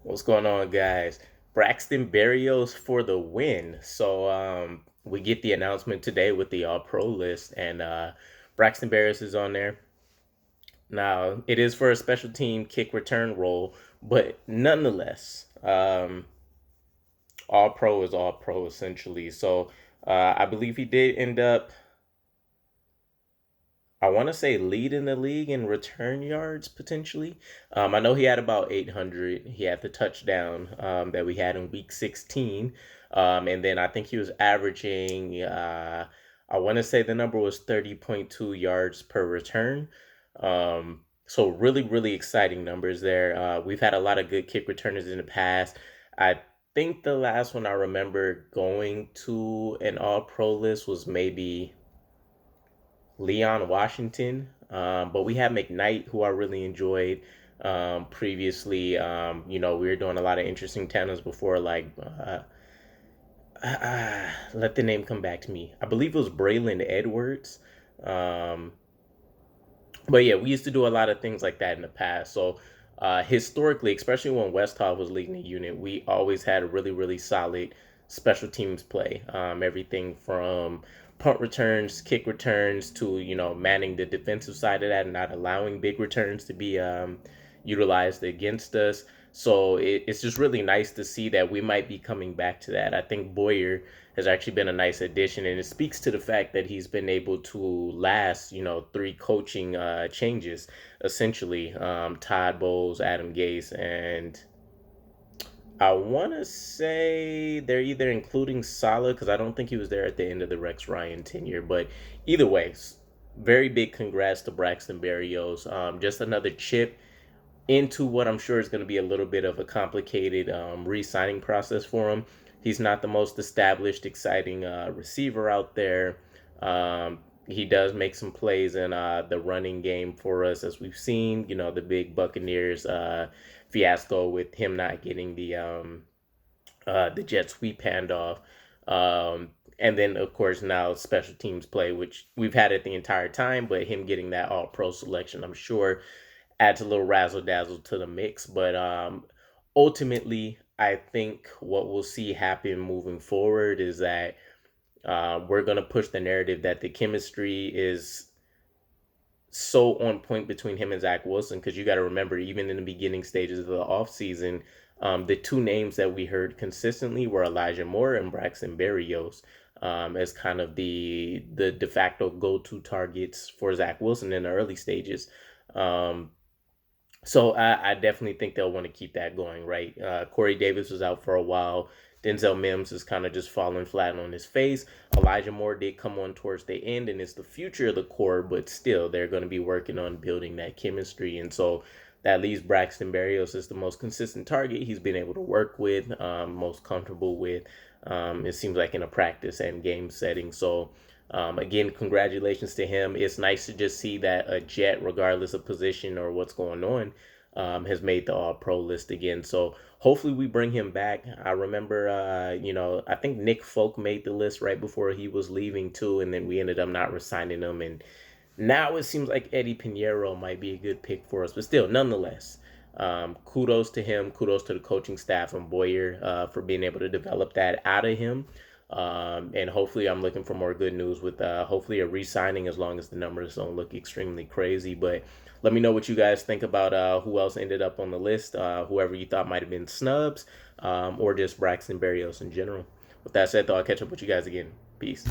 What's going on, guys? Braxton Berrios for the win. We get the announcement today with the All Pro list, and Braxton Berrios is on there. Now, it is for a special team kick return role, but nonetheless, All Pro is All Pro essentially. I believe he did end up, I want to say, leading the league in return yards potentially. I know he had about 800. He had the touchdown that we had in week 16. And then I think he was averaging, I want to say the number was 30.2 yards per return. So really, really exciting numbers there. We've had a lot of good kick returners in the past. I think the last one I remember going to an all pro list was maybe Leon Washington. But we had McKnight, who I really enjoyed previously. We were doing a lot of interesting tandems before, let the name come back to me. I believe it was Braylon Edwards. Um, but yeah, we used to do a lot of things like that in the past. Historically, especially when Westhoff was leading the unit, we always had a really, really solid special teams play. Everything from punt returns, kick returns, to manning the defensive side of that and not allowing big returns to be utilized against us. It's just really nice to see that we might be coming back to that. I think Boyer has actually been a nice addition, and it speaks to the fact that he's been able to last, three coaching changes, essentially. Todd Bowles, Adam Gase, and I want to say they're either including Salah, because I don't think he was there at the end of the Rex Ryan tenure. But either way, very big congrats to Braxton Berrios. Just another chip into what I'm sure is going to be a little bit of a complicated re-signing process for him. He's not the most established, exciting receiver out there. He does make some plays in the running game for us, as we've seen. The big Buccaneers fiasco with him not getting the jet sweep handoff. And then, of course, now special teams play, which we've had it the entire time, but him getting that all pro selection, I'm sure, adds a little razzle dazzle to the mix. But ultimately, I think what we'll see happen moving forward is that we're going to push the narrative that the chemistry is so on point between him and Zach Wilson, because you got to remember, even in the beginning stages of the offseason, the two names that we heard consistently were Elijah Moore and Braxton Berrios, as kind of the de facto go-to targets for Zach Wilson in the early stages. Um, I definitely think they'll want to keep that going, right? Corey Davis was out for a while. Denzel Mims is kind of just falling flat on his face. Elijah Moore did come on towards the end and is the future of the core, but still, they're going to be working on building that chemistry. And so that leaves Braxton Berrios as the most consistent target he's been able to work with, most comfortable with. It seems like in a practice and game setting. Again, congratulations to him. It's nice to just see that a Jet, regardless of position or what's going on, has made the All Pro list again. So hopefully we bring him back. I remember, I think Nick Folk made the list right before he was leaving too, and then we ended up not resigning him. And now it seems like Eddie Pinheiro might be a good pick for us. But still, nonetheless, kudos to him. Kudos to the coaching staff and Boyer for being able to develop that out of him. And hopefully, I'm looking for more good news with hopefully a re-signing, as long as the numbers don't look extremely crazy. But let me know what you guys think about who else ended up on the list, whoever you thought might have been snubs, or just Braxton Berrios in general. With that said, though, I'll catch up with you guys again. Peace.